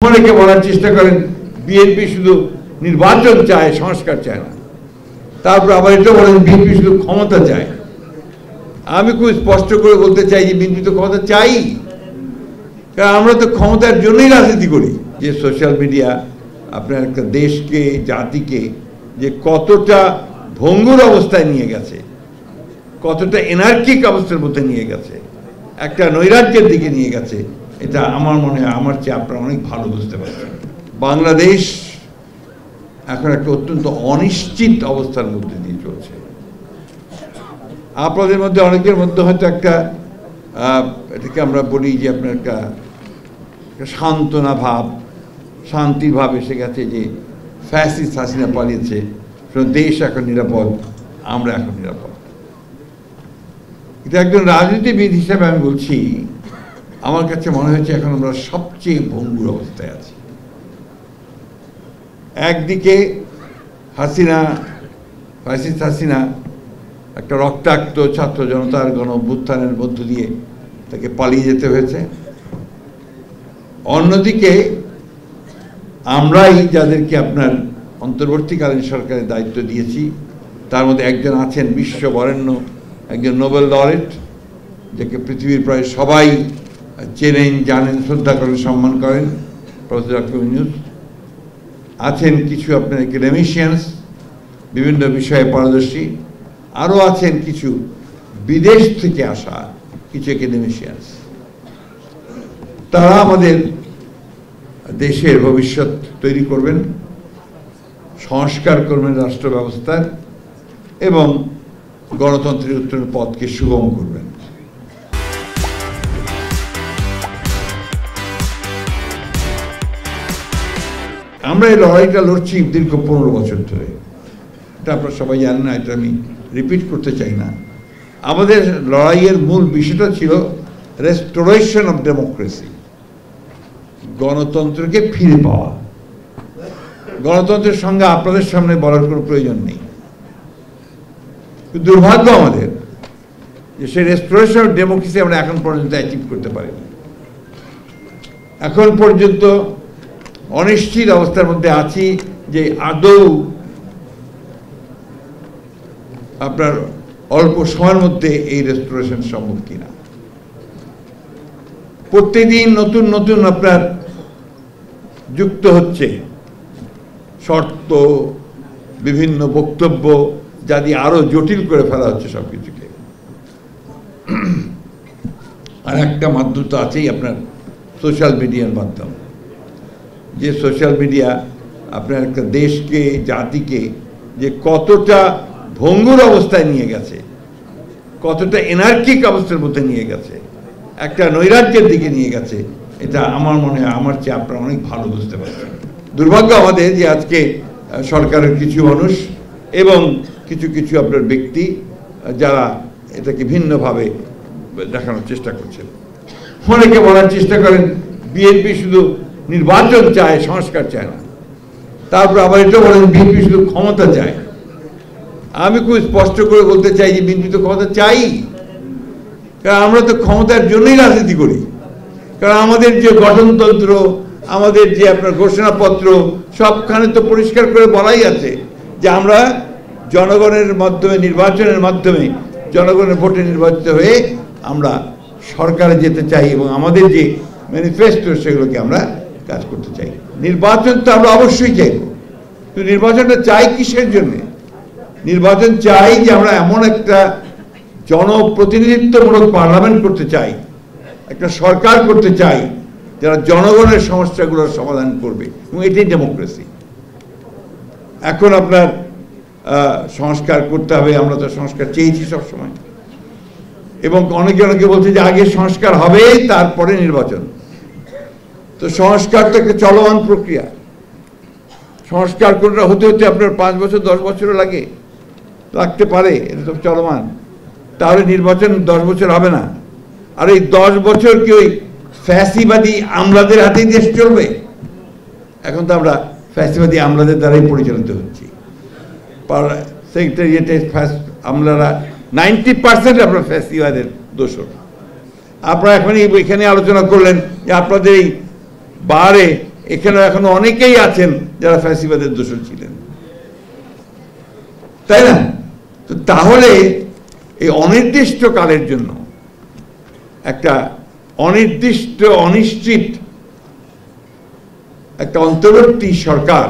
অনেকে বলার চেষ্টা করেন বিএনপি শুধু নির্বাচন চায়, সংস্কার চায় না। তারপর আবার এটা বলেন বিএনপি শুধু ক্ষমতা চায়। আমি খুব স্পষ্ট করে বলতে চাই যে বিএনপি তো ক্ষমতা চাই, কারণ আমরা তো ক্ষমতার জন্যই রাজনীতি করি। যে সোশ্যাল মিডিয়া আপনার একটা দেশকে, জাতিকে যে কতটা ভঙ্গুর অবস্থায় নিয়ে গেছে, কতটা এনার্কিক অবস্থার মধ্যে নিয়ে গেছে, একটা নৈরাজ্যের দিকে নিয়ে গেছে, এটা আমার মনে হয় আমার চেয়ে আপনারা অনেক ভালো বুঝতে পারছেন। বাংলাদেশ এখন একটা অত্যন্ত অনিশ্চিত অবস্থার মধ্যে দিয়ে চলছে। আপনাদের মধ্যে অনেকের মধ্যে হয়তো একটা এটাকে আমরা বলি যে আপনার একটা সান্ত্বনা ভাব, শান্তির ভাব এসে গেছে যে ফ্যাসিস্ট হাসিনা পালিয়েছে, দেশ এখন নিরাপদ, আমরা এখন নিরাপদ। এটা একজন রাজনীতিবিদ হিসেবে আমি বলছি, আমার কাছে মনে হয়েছে এখন আমরা সবচেয়ে ভঙ্গুর অবস্থায় আছি। একদিকে হাসিনা, ফ্যাসিস্ট হাসিনা একটা রক্তাক্ত ছাত্র জনতার গণ অভ্যুত্থানের মধ্য দিয়ে তাকে পালিয়ে যেতে হয়েছে। অন্যদিকে আমরাই যাদেরকে আপনার অন্তর্বর্তীকালীন সরকারের দায়িত্ব দিয়েছি, তার মধ্যে একজন আছেন বিশ্ববরেণ্য একজন নোবেল লরেট, যাকে পৃথিবীর প্রায় সবাই চেনেন, জানেন, শ্রদ্ধা করেন, সম্মান করেন, প্রফেসর ডক্টর ইউনূস। আছেন কিছু আপনার একাডেমিশিয়ানস, বিভিন্ন বিষয়ে পারদর্শী। আরও আছেন কিছু বিদেশ থেকে আসা কিছু একাডেমিশিয়ানস। তারা আমাদের দেশের ভবিষ্যৎ তৈরি করবেন, সংস্কার করবেন রাষ্ট্র ব্যবস্থার, এবং গণতন্ত্রের উত্তরণের পথকে সুগম করবেন। আমরা এই লড়াইটা লড়ছি দীর্ঘ 15 বছর ধরে। এটা আপনারা সবাই জানেন না, এটা আমি রিপিট করতে চাই না। আমাদের লড়াইয়ের মূল বিষয়টা ছিল রেস্টোরেশন অফ ডেমোক্রেসি, গণতন্ত্রকে ফিরে পাওয়া। গণতন্ত্রের সঙ্গে আপনাদের সামনে বলার কোনো প্রয়োজন নেই। দুর্ভাগ্য আমাদের যে সেই রেস্টোরেশন অফ ডেমোক্রেসি আমরা এখন পর্যন্ত অ্যাচিভ করতে পারিনি। এখন পর্যন্ত অনিশ্চিত অবস্থার মধ্যে আছি যে আদৌ আপনার অল্প সময়ের মধ্যে এই রেস্টোরেশন সম্ভব কিনা। প্রত্যেকদিন নতুন নতুন আপনার যুক্ত হচ্ছে শর্ত, বিভিন্ন বক্তব্য, যা দিয়ে আরো জটিল করে ফেলা হচ্ছে সবকিছুকে। আর একটা মাধ্যম তো আছেই আপনার সোশ্যাল মিডিয়ার মাধ্যম, যে সোশ্যাল মিডিয়া আপনার একটা দেশকে, জাতিকে যে কতটা ভঙ্গুর অবস্থায় নিয়ে গেছে, কতটা এনার্কিক অবস্থার মধ্যে নিয়ে গেছে, একটা নৈরাজ্যের দিকে নিয়ে গেছে, এটা আমার মনে হয় আমার চেয়ে আপনারা অনেক ভালো বুঝতে পারছেন। দুর্ভাগ্য আমাদের যে আজকে সরকারের কিছু মানুষ এবং কিছু কিছু আপনার ব্যক্তি যারা এটাকে ভিন্নভাবে দেখানোর চেষ্টা করছেন। অনেকে বলার চেষ্টা করেন বিএনপি শুধু নির্বাচন চায়, সংস্কার চায় না। তারপর আবার এটা বলেন বিএনপি শুধু ক্ষমতা চায়। আমি খুব স্পষ্ট করে বলতে চাই যে বিএনপি তো ক্ষমতা চাই, কারণ আমরা তো ক্ষমতার জন্যই রাজনীতি করি। কারণ আমাদের যে গঠনতন্ত্র, আমাদের যে আপনার ঘোষণাপত্র, সবখানে তো পরিষ্কার করে বলাই আছে যে আমরা জনগণের মাধ্যমে, নির্বাচনের মাধ্যমে, জনগণের ভোটে নির্বাচিত হয়ে আমরা সরকারে যেতে চাই, এবং আমাদের যে ম্যানিফেস্টো সেগুলোকে আমরা কাজ করতে চাই। নির্বাচন তো আমরা অবশ্যই চাইব, তো নির্বাচনটা চাই কিসের জন্য? নির্বাচন চাই যে আমরা এমন একটা জনপ্রতিনিধিত্বমূলক পার্লামেন্ট করতে চাই, একটা সরকার করতে চাই যারা জনগণের সমস্যাগুলোর সমাধান করবে, এবং এটাই ডেমোক্রেসি। এখন আপনার সংস্কার করতে হবে, আমরা তো সংস্কার চেয়েছি সবসময়, এবং অনেকে অনেকে বলছে যে আগে সংস্কার হবে তারপরে নির্বাচন। তো সংস্কার তো একটা চলমান প্রক্রিয়া। সংস্কার কোনটা হতে হতে আপনার 5 বছর 10 বছরও লাগতে পারে, এটা তো চলমান। তাহলে নির্বাচন 10 বছর হবে না। আর এই 10 বছর কি ওই ফ্যাসিবাদী আমলাদের হাতেই দেশ চলবে? এখন তো আমরা ফ্যাসিবাদী আমলাদের দ্বারাই পরিচালিত হচ্ছি। সেক্রেটারিয়েটে আমলারা 90% আপনার ফ্যাসিবাদের দোষর। আপনারা এখন এখানে আলোচনা করলেন যে আপনাদের এই বারে এখানে এখনো অনেকেই আছেন যারা ফ্যাসিবাদের দোষর ছিলেন, তাই না? তো তাহলে এই অনির্দিষ্ট কালের জন্য একটা অনির্দিষ্ট অনিশ্চিত একটা অন্তর্বর্তী সরকার,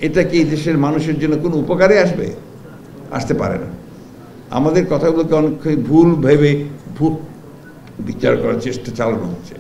এটা কি এই দেশের মানুষের জন্য কোনো উপকারে আসবে? আসতে পারে না। আমাদের কথাগুলোকে অনেক ভুল ভেবে ভুল বিচার করার চেষ্টা চালানো হচ্ছে।